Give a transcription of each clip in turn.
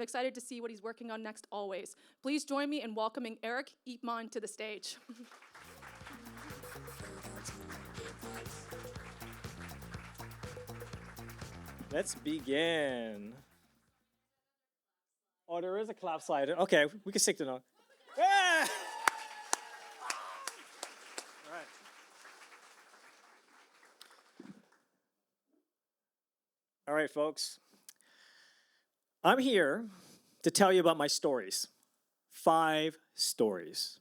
I'm excited to see what he's working on next always. Please join me in welcoming Eric Eepmon to the stage. Let's begin. Oh, there is a clap slide. Okay, we can stick to that. Yeah! All right. All right, folks. I'm here to tell you about my stories. 5 stories.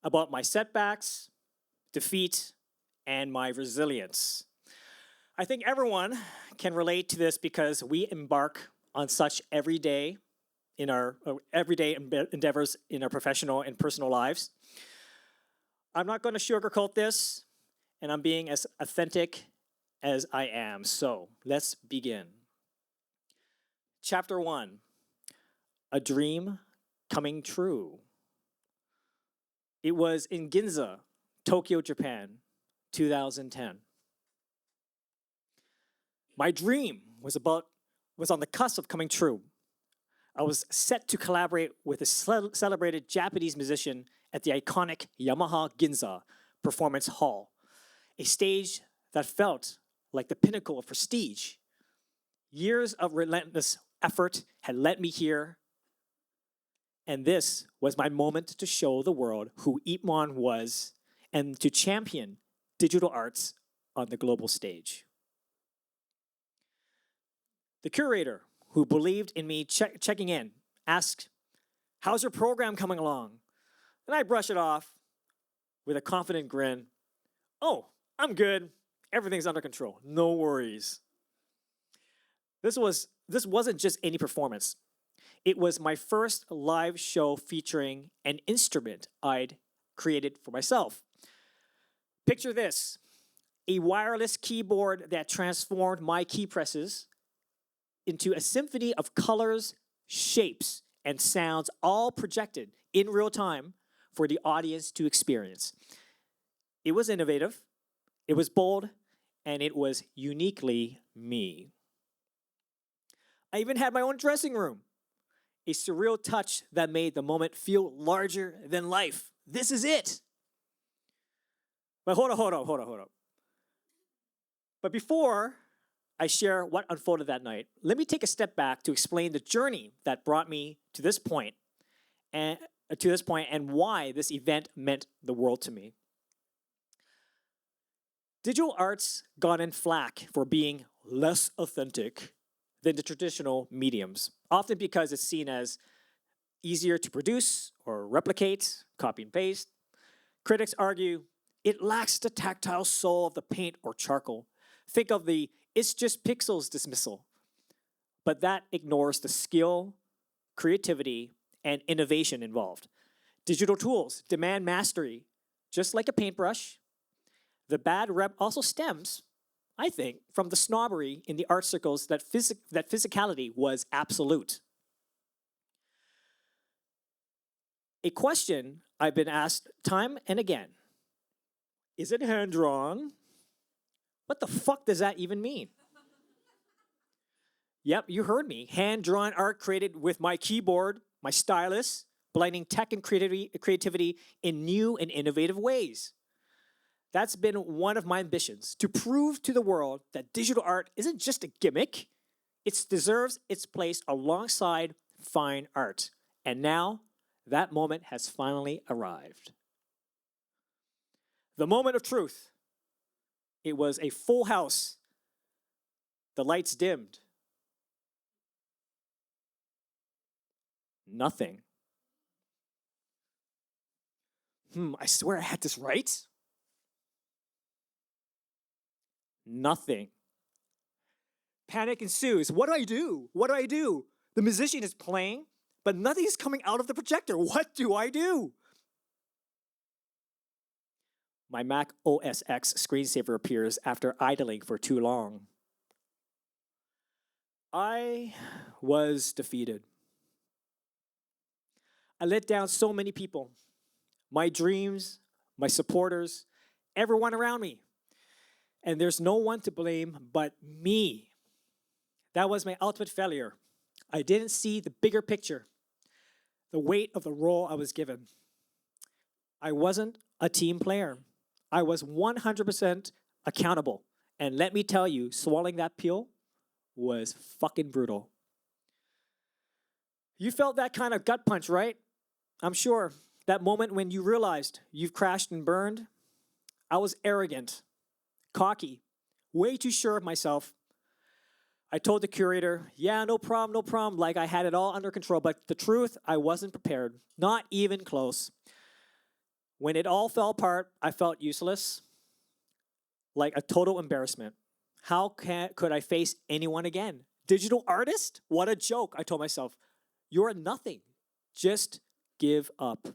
About my setbacks, defeat, and my resilience. I think everyone can relate to this because we embark on such everyday endeavors in our professional and personal lives. I'm not going to sugarcoat this, and I'm being as authentic as I am. So let's begin. Chapter 1, a dream coming true. It was in Ginza, Tokyo, Japan, 2010. My dream was on the cusp of coming true. I was set to collaborate with a celebrated Japanese musician at the iconic Yamaha Ginza Performance Hall, a stage that felt like the pinnacle of prestige. Years of relentless effort had led me here, and this was my moment to show the world who Eepmon was and to champion digital arts on the global stage. The curator, who believed in me checking in, asked, "How's your program coming along?" And I brush it off with a confident grin. "Oh, I'm good. Everything's under control. No worries." This wasn't just any performance. It was my first live show featuring an instrument I'd created for myself. Picture this: a wireless keyboard that transformed my key presses into a symphony of colors, shapes, and sounds, all projected in real time for the audience to experience. It was innovative, it was bold, and it was uniquely me. I even had my own dressing room, a surreal touch that made the moment feel larger than life. This is it. But hold up. But before I share what unfolded that night, let me take a step back to explain the journey that brought me to this point and why this event meant the world to me. Digital arts got in flack for being less authentic than the traditional mediums, often because it's seen as easier to produce or replicate, copy and paste. Critics argue it lacks the tactile soul of the paint or charcoal. Think of the "it's just pixels" dismissal. But that ignores the skill, creativity, and innovation involved. Digital tools demand mastery, just like a paintbrush. The bad rep also stems, I think, from the snobbery in the art circles that physicality was absolute. A question I've been asked time and again: is it hand-drawn? What the fuck does that even mean? Yep, you heard me. Hand-drawn art created with my keyboard, my stylus, blending tech and creativity in new and innovative ways. That's been one of my ambitions, to prove to the world that digital art isn't just a gimmick. It deserves its place alongside fine art. And now, that moment has finally arrived. The moment of truth. It was a full house. The lights dimmed. Nothing. I swear I had this right. Nothing. Panic ensues. What do I do? What do I do? The musician is playing, but nothing is coming out of the projector. What do I do? My Mac OS X screensaver appears after idling for too long. I was defeated. I let down so many people. My dreams, my supporters, everyone around me. And there's no one to blame but me. That was my ultimate failure. I didn't see the bigger picture, the weight of the role I was given. I wasn't a team player. I was 100% accountable. And let me tell you, swallowing that pill was fucking brutal. You felt that kind of gut punch, right? I'm sure. That moment when you realized you've crashed and burned. I was arrogant, cocky, way too sure of myself. I told the curator, yeah, no problem, no problem, like I had it all under control. But the truth, I wasn't prepared, not even close. When it all fell apart, I felt useless, like a total embarrassment. Could I face anyone again? Digital artist? What a joke, I told myself. You're nothing. Just give up.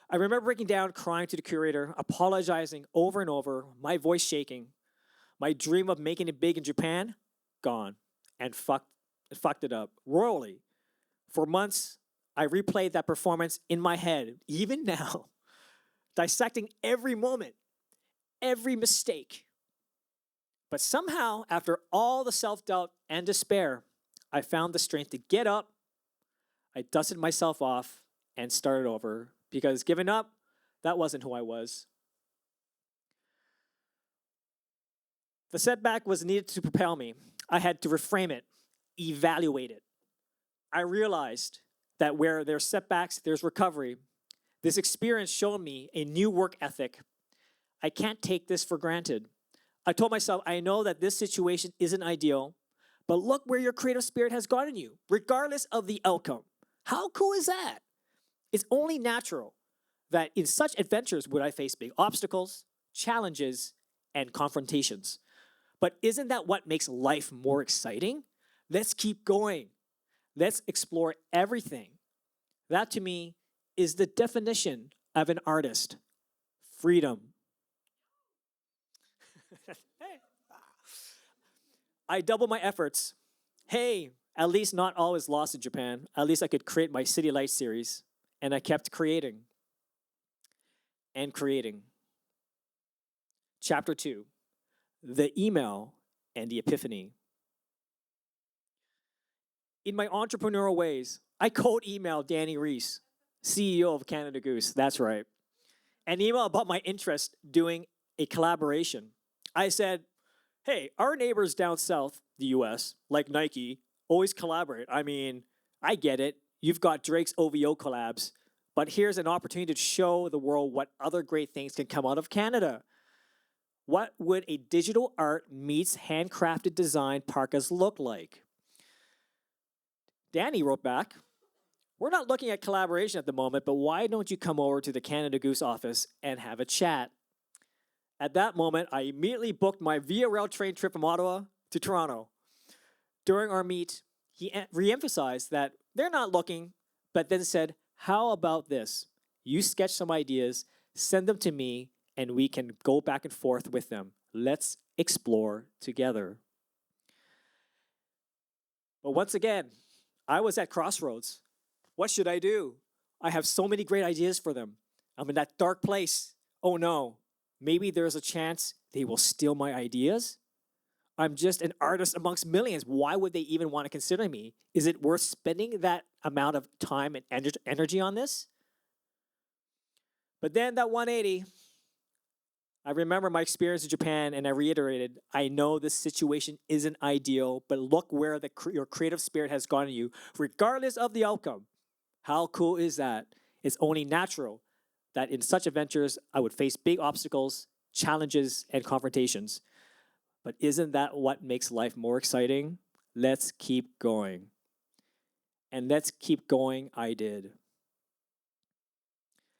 I remember breaking down, crying to the curator, apologizing over and over, my voice shaking. My dream of making it big in Japan, gone. And fucked it up royally. For months, I replayed that performance in my head, even now, dissecting every moment, every mistake. But somehow, after all the self-doubt and despair, I found the strength to get up. I dusted myself off and started over because giving up, that wasn't who I was. The setback was needed to propel me. I had to reframe it, evaluate it. I realized that where there's setbacks, there's recovery. This experience showed me a new work ethic. I can't take this for granted. I told myself, I know that this situation isn't ideal, but look where your creative spirit has gotten you, regardless of the outcome. How cool is that? It's only natural that in such adventures would I face big obstacles, challenges, and confrontations. But isn't that what makes life more exciting? Let's keep going. Let's explore everything. That to me is the definition of an artist. Freedom. I doubled my efforts. Hey, at least not all is lost in Japan. At least I could create my CityLights series. And I kept creating and creating. Chapter 2, the email and the epiphany. In my entrepreneurial ways, I cold emailed Danny Reese, CEO of Canada Goose, that's right, an email about my interest doing a collaboration. I said, hey, our neighbors down south, the US, like Nike, always collaborate. I mean, I get it. You've got Drake's OVO collabs, but here's an opportunity to show the world what other great things can come out of Canada. What would a digital art meets handcrafted design parkas look like? Danny wrote back, we're not looking at collaboration at the moment, but why don't you come over to the Canada Goose office and have a chat? At that moment, I immediately booked my Via Rail train trip from Ottawa to Toronto. During our meet, he re-emphasized that they're not looking, but then said, how about this? You sketch some ideas, send them to me, and we can go back and forth with them. Let's explore together. But once again, I was at crossroads. What should I do? I have so many great ideas for them. I'm in that dark place. Oh no, maybe there's a chance they will steal my ideas? I'm just an artist amongst millions. Why would they even want to consider me? Is it worth spending that amount of time and energy on this? But then that 180, I remember my experience in Japan and I reiterated, I know this situation isn't ideal, but look where your creative spirit has gotten you, regardless of the outcome. How cool is that? It's only natural that in such adventures, I would face big obstacles, challenges, and confrontations. But isn't that what makes life more exciting? Let's keep going. And let's keep going, I did.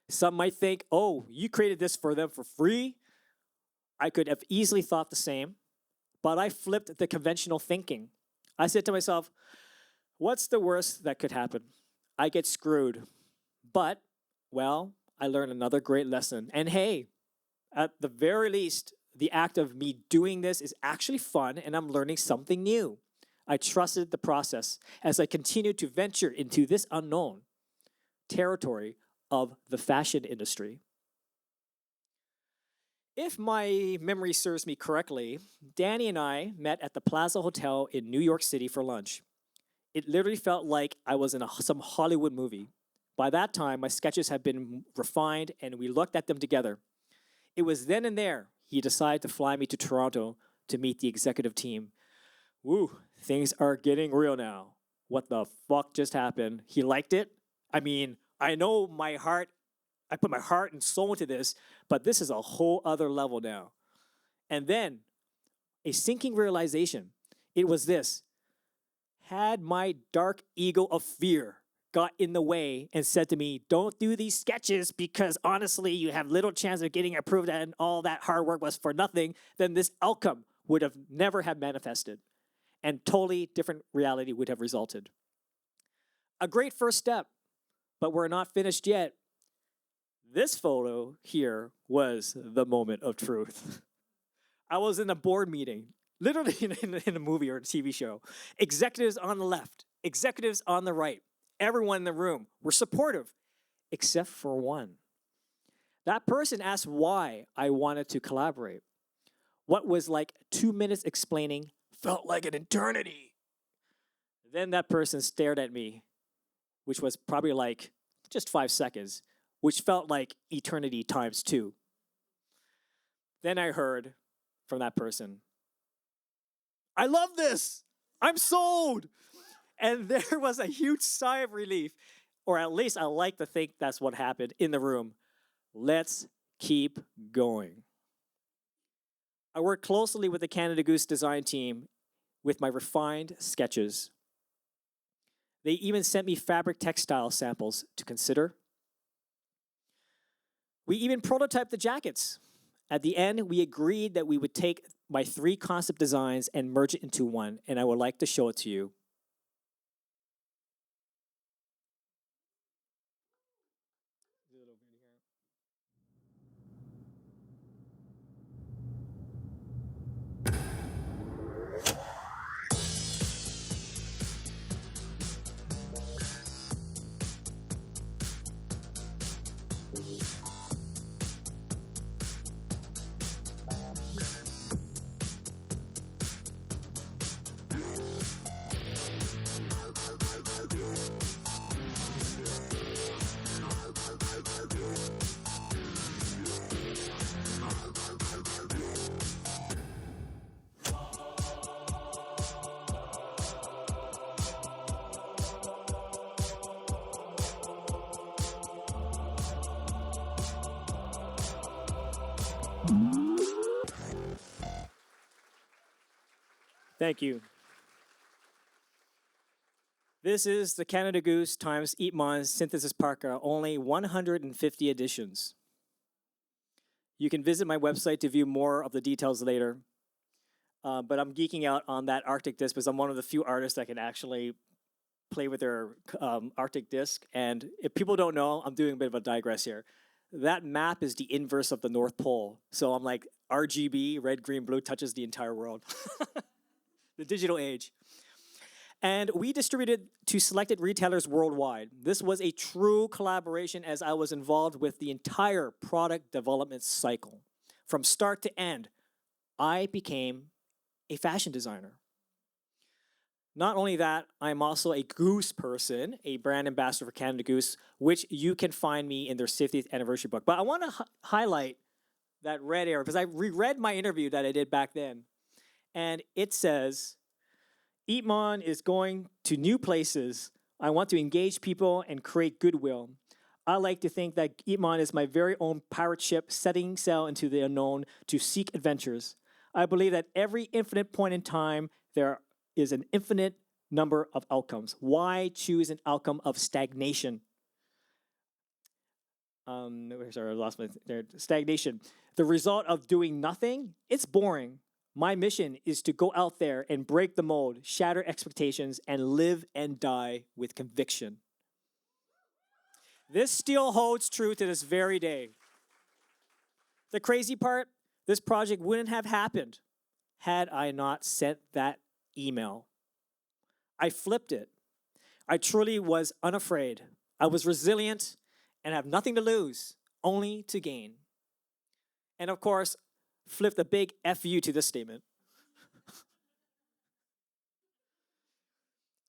Some might think, oh, you created this for them for free? I could have easily thought the same, but I flipped the conventional thinking. I said to myself, what's the worst that could happen? I get screwed. But, well, I learned another great lesson. And hey, at the very least, the act of me doing this is actually fun and I'm learning something new. I trusted the process as I continued to venture into this unknown territory of the fashion industry. If my memory serves me correctly, Danny and I met at the Plaza Hotel in New York City for lunch. It literally felt like I was in some Hollywood movie. By that time, my sketches had been refined and we looked at them together. It was then and there he decided to fly me to Toronto to meet the executive team. Woo, things are getting real now. What the fuck just happened? He liked it? I mean, I know I put my heart and soul into this, but this is a whole other level now. And then, a sinking realization. It was this. Had my dark ego of fear got in the way and said to me, don't do these sketches because honestly you have little chance of getting approved and all that hard work was for nothing, then this outcome would have never have manifested and totally different reality would have resulted. A great first step, but we're not finished yet. This photo here was the moment of truth. I was in a board meeting, literally in a movie or a TV show. Executives on the left, executives on the right. Everyone in the room were supportive, except for one. That person asked why I wanted to collaborate. What was like 2 minutes explaining felt like an eternity. Then that person stared at me, which was probably like just 5 seconds, which felt like eternity times 2. Then I heard from that person, I love this. I'm sold. And there was a huge sigh of relief, or at least I like to think that's what happened in the room. Let's keep going. I worked closely with the Canada Goose design team with my refined sketches. They even sent me fabric textile samples to consider. We even prototyped the jackets. At the end, we agreed that we would take my 3 concept designs and merge it into one, and I would like to show it to you. Thank you. This is the Canada Goose times Eepmon Synthesis Parka, only 150 editions. You can visit my website to view more of the details later. But I'm geeking out on that Arctic disc because I'm one of the few artists that can actually play with their Arctic disc. And if people don't know, I'm doing a bit of a digress here. That map is the inverse of the North Pole. So I'm like RGB, red, green, blue, touches the entire world. The digital age. And we distributed to selected retailers worldwide. This was a true collaboration as I was involved with the entire product development cycle. From start to end, I became a fashion designer. Not only that, I'm also a Goose person, a brand ambassador for Canada Goose, which you can find me in their 50th anniversary book. But I want to highlight that red area because I reread my interview that I did back then. And it says, Eepmon is going to new places. I want to engage people and create goodwill. I like to think that Eepmon is my very own pirate ship setting sail into the unknown to seek adventures. I believe that every infinite point in time, there is an infinite number of outcomes. Why choose an outcome of stagnation? Sorry, I lost my stagnation. The result of doing nothing, it's boring. My mission is to go out there and break the mold, shatter expectations, and live and die with conviction. This still holds true to this very day. The crazy part, this project wouldn't have happened had I not sent that email. I flipped it. I truly was unafraid. I was resilient and have nothing to lose, only to gain. And of course, flipped a big F you to this statement.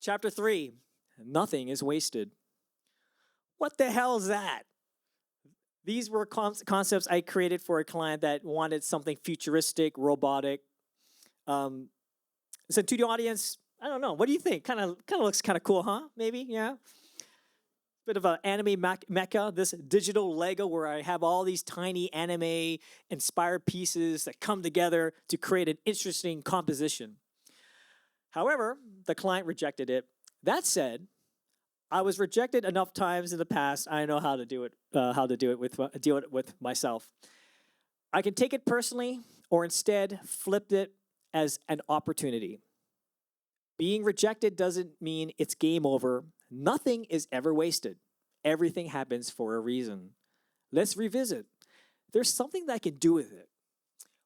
Chapter 3, nothing is wasted. What the hell is that? These were concepts I created for a client that wanted something futuristic, robotic. So to the audience, I don't know. What do you think? Kind of looks kind of cool, huh? Maybe, yeah. Bit of an anime mecca. This digital Lego where I have all these tiny anime inspired pieces that come together to create an interesting composition. However, the client rejected it. That said, I was rejected enough times in the past. I know how to do it. Deal it with myself. I can take it personally, or instead flip it as an opportunity. Being rejected doesn't mean it's game over. Nothing is ever wasted. Everything happens for a reason. Let's revisit. There's something that I can do with it.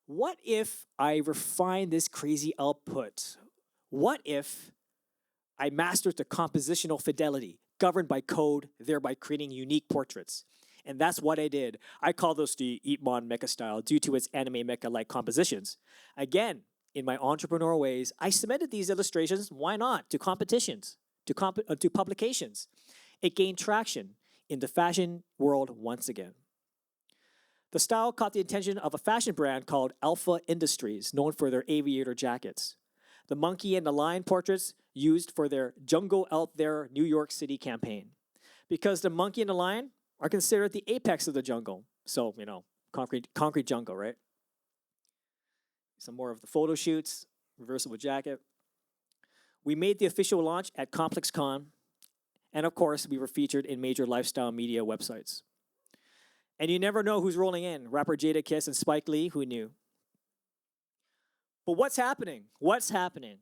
What if I refine this crazy output? What if I mastered the compositional fidelity, governed by code, thereby creating unique portraits? And that's what I did. I call those the Eepmon mecha style due to its anime mecha-like compositions. Again, in my entrepreneurial ways, I submitted these illustrations, why not, to competitions, to publications. It gained traction in the fashion world once again. The style caught the attention of a fashion brand called Alpha Industries, known for their aviator jackets. The monkey and the lion portraits used for their Jungle Out There New York City campaign. Because the monkey and the lion are considered the apex of the jungle. So, concrete jungle, right? Some more of the photo shoots, reversible jacket. We made the official launch at ComplexCon, and of course, we were featured in major lifestyle media websites. And you never know who's rolling in. Rapper Jadakiss and Spike Lee, who knew? But what's happening? What's happening?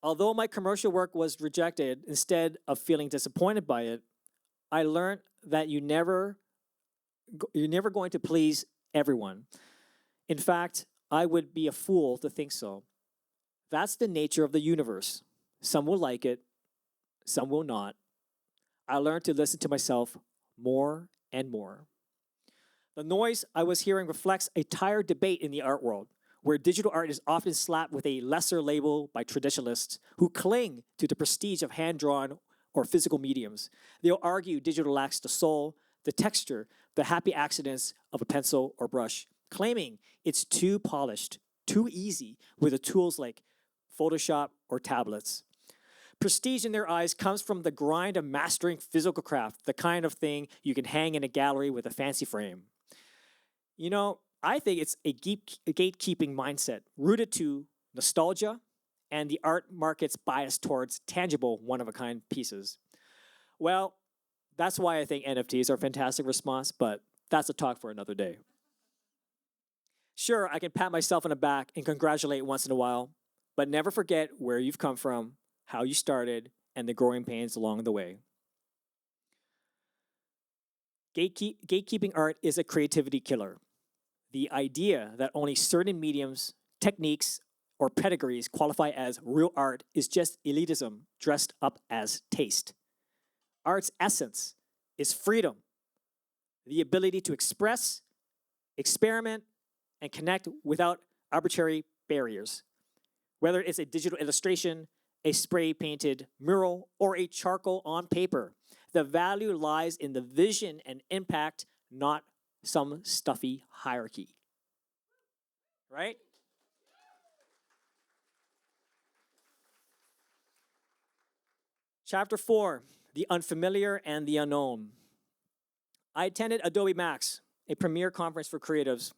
Although my commercial work was rejected, instead of feeling disappointed by it, I learned that you're never going to please everyone. In fact, I would be a fool to think so. That's the nature of the universe. Some will like it, some will not. I learned to listen to myself more and more. The noise I was hearing reflects a tired debate in the art world, where digital art is often slapped with a lesser label by traditionalists who cling to the prestige of hand-drawn or physical mediums. They'll argue digital lacks the soul, the texture, the happy accidents of a pencil or brush, claiming it's too polished, too easy with the tools like Photoshop or tablets. Prestige in their eyes comes from the grind of mastering physical craft, the kind of thing you can hang in a gallery with a fancy frame. I think it's a gatekeeping mindset rooted to nostalgia and the art market's bias towards tangible, one-of-a-kind pieces. Well, that's why I think NFTs are a fantastic response, but that's a talk for another day. Sure, I can pat myself on the back and congratulate once in a while, but never forget where you've come from, how you started, and the growing pains along the way. Gatekeeping art is a creativity killer. The idea that only certain mediums, techniques, or pedigrees qualify as real art is just elitism dressed up as taste. Art's essence is freedom, the ability to express, experiment, and connect without arbitrary barriers. Whether it's a digital illustration, a spray-painted mural, or a charcoal on paper, the value lies in the vision and impact, not some stuffy hierarchy. Right? Chapter 4, the unfamiliar and the unknown. I attended Adobe Max, a premier conference for creatives.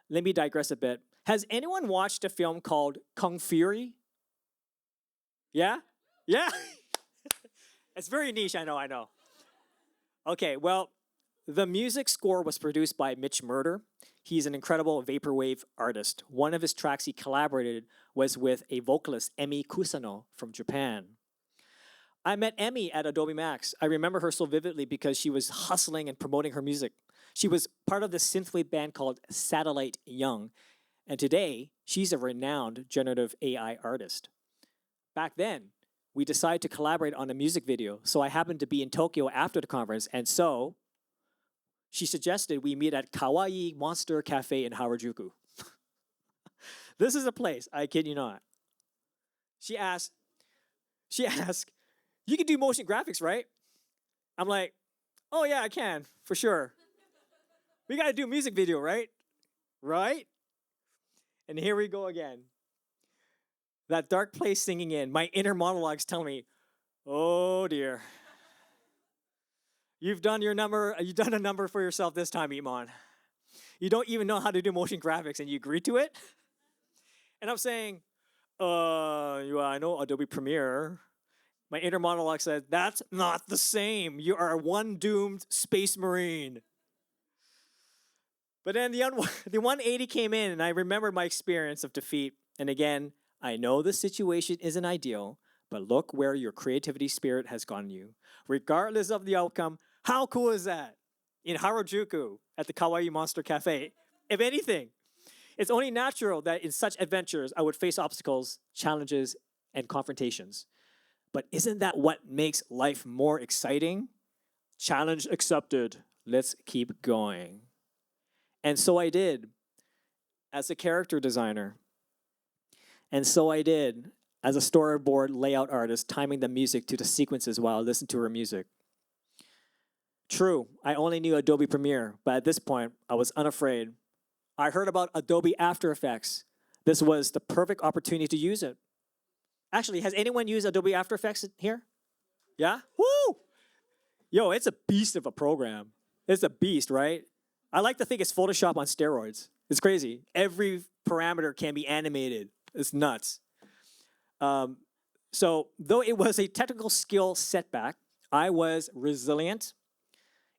Let me digress a bit. Has anyone watched a film called Kung Fury? Yeah? Yeah? It's very niche, I know. Okay, well, the music score was produced by Mitch Murder. He's an incredible vaporwave artist. One of his tracks he collaborated was with a vocalist, Emi Kusano from Japan. I met Emi at Adobe Max. I remember her so vividly because she was hustling and promoting her music. She was part of the synthwave band called Satellite Young, and today she's a renowned generative AI artist. Back then, we decided to collaborate on a music video, so I happened to be in Tokyo after the conference, and so she suggested we meet at Kawaii Monster Cafe in Harajuku. This is a place, I kid you not. She asked, She asked, "You can do motion graphics, right?" I'm like, "Oh yeah, I can, for sure. We gotta do a music video, right? Right?" And here we go again. That dark place singing in, my inner monologues telling me, "Oh dear. You've done your number, you've done a number for yourself this time, Eepmon. You don't even know how to do motion graphics and you agree to it?" And I'm saying, yeah, I know Adobe Premiere. My inner monologue said, "That's not the same. You are one doomed space marine." But then the 180 came in, and I remembered my experience of defeat. And again, I know the situation isn't ideal, but look where your creativity spirit has gotten you. Regardless of the outcome, how cool is that? In Harajuku, at the Kawaii Monster Cafe. If anything, it's only natural that in such adventures I would face obstacles, challenges, and confrontations. But isn't that what makes life more exciting? Challenge accepted. Let's keep going. And so I did as a character designer. And so I did as a storyboard layout artist, timing the music to the sequences while I listened to her music. True, I only knew Adobe Premiere, but at this point, I was unafraid. I heard about Adobe After Effects. This was the perfect opportunity to use it. Actually, has anyone used Adobe After Effects here? Yeah? Woo! Yo, it's a beast of a program. It's a beast, right? I like to think it's Photoshop on steroids. It's crazy. Every parameter can be animated. It's nuts. So, though it was a technical skill setback, I was resilient.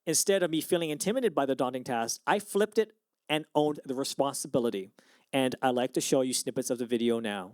Instead of me feeling intimidated by the daunting task, I flipped it and owned the responsibility. And I'd like to show you snippets of the video now.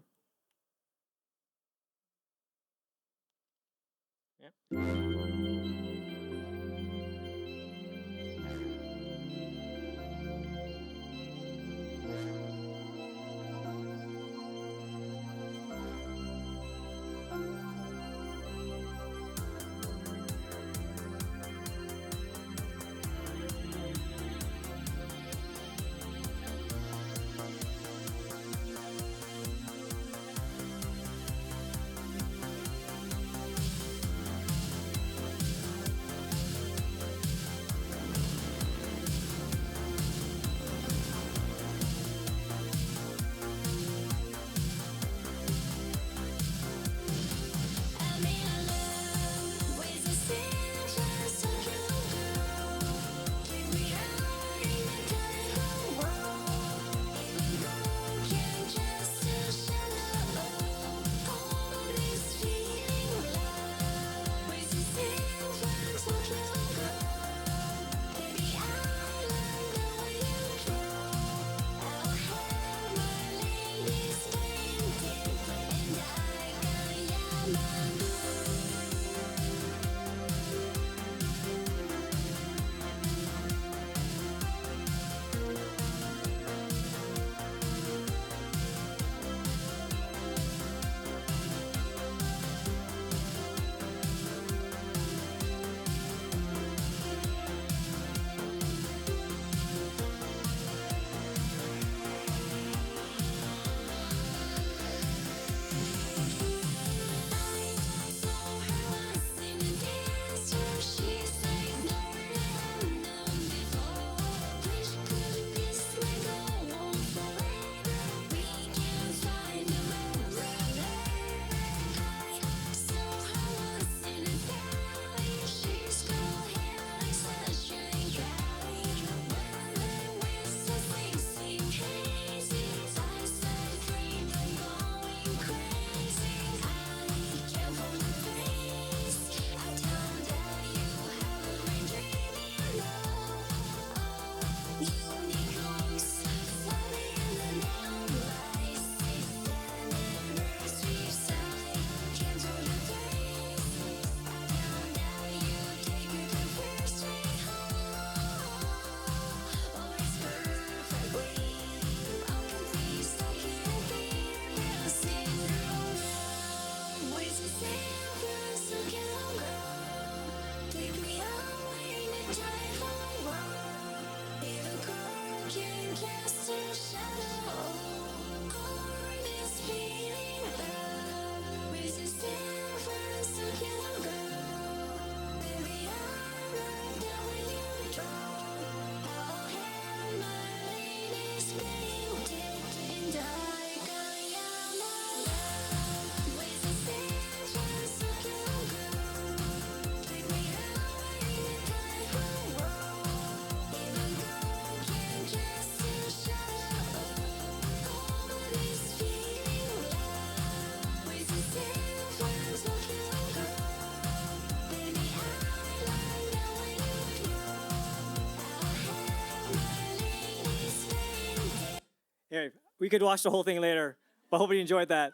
We could watch the whole thing later, but hope you enjoyed that.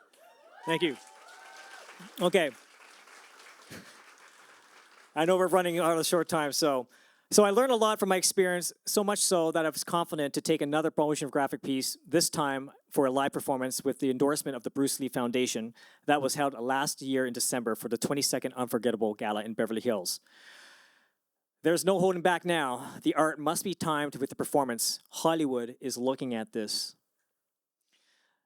Thank you. Okay. I know we're running out of short time, so I learned a lot from my experience, so much so that I was confident to take another promotion graphic piece, this time for a live performance with the endorsement of the Bruce Lee Foundation that was held last year in December for the 22nd Unforgettable Gala in Beverly Hills. There's no holding back now. The art must be timed with the performance. Hollywood is looking at this.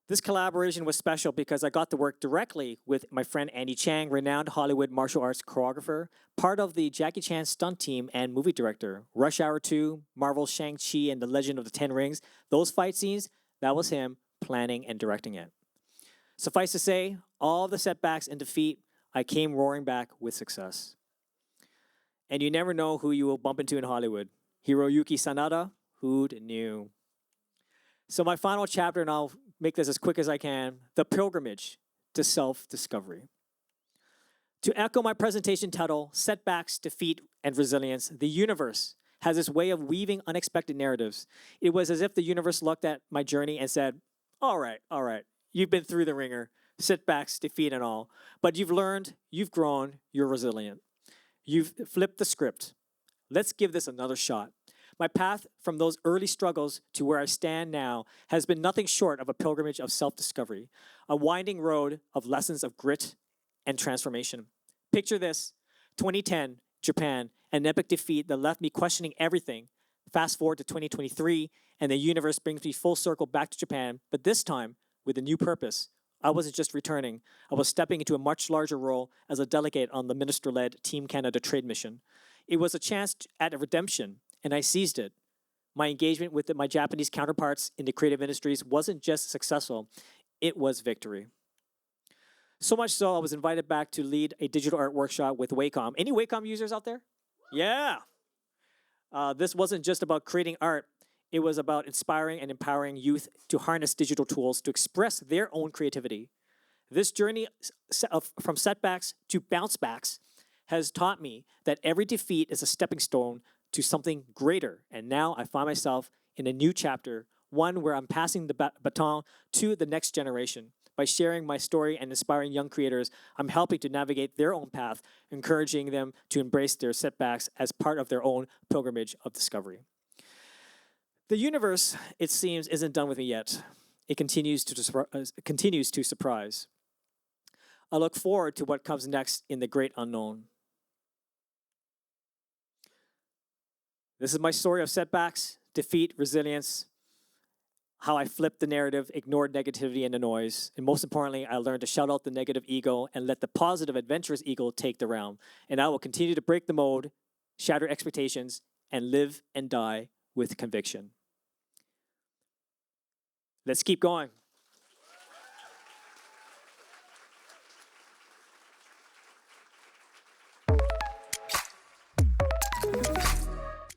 This collaboration was special because I got to work directly with my friend Andy Chang, renowned Hollywood martial arts choreographer, part of the Jackie Chan stunt team and movie director. Rush Hour 2, Marvel's Shang-Chi and the Legend of the Ten Rings, those fight scenes, that was him planning and directing it. Suffice to say, all the setbacks and defeat, I came roaring back with success. And you never know who you will bump into in Hollywood. Hiroyuki Sanada, who'd knew? So my final chapter, and I'll make this as quick as I can, the pilgrimage to self-discovery. To echo my presentation title, Setbacks, Defeat, and Resilience, the universe has this way of weaving unexpected narratives. It was as if the universe looked at my journey and said, all right, you've been through the ringer, setbacks, defeat, and all, but you've learned, you've grown, you're resilient. You've flipped the script. Let's give this another shot. My path from those early struggles to where I stand now has been nothing short of a pilgrimage of self-discovery, a winding road of lessons of grit and transformation. Picture this, 2010, Japan, an epic defeat that left me questioning everything. Fast forward to 2023, and the universe brings me full circle back to Japan, but this time with a new purpose. I wasn't just returning, I was stepping into a much larger role as a delegate on the minister-led Team Canada trade mission. It was a chance at a redemption, and I seized it. My engagement with my Japanese counterparts in the creative industries wasn't just successful, it was victory. So much so, I was invited back to lead a digital art workshop with Wacom. Any Wacom users out there? Yeah. This wasn't just about creating art. It was about inspiring and empowering youth to harness digital tools to express their own creativity. This journey from setbacks to bounce backs has taught me that every defeat is a stepping stone to something greater. And now I find myself in a new chapter, one where I'm passing the baton to the next generation. By sharing my story and inspiring young creators, I'm helping to navigate their own path, encouraging them to embrace their setbacks as part of their own pilgrimage of discovery. The universe, it seems, isn't done with me yet. It continues to surprise. I look forward to what comes next in the great unknown. This is my story of setbacks, defeat, resilience, how I flipped the narrative, ignored negativity and the noise, and most importantly, I learned to shut out the negative ego and let the positive, adventurous ego take the realm. And I will continue to break the mold, shatter expectations, and live and die with conviction. Let's keep going.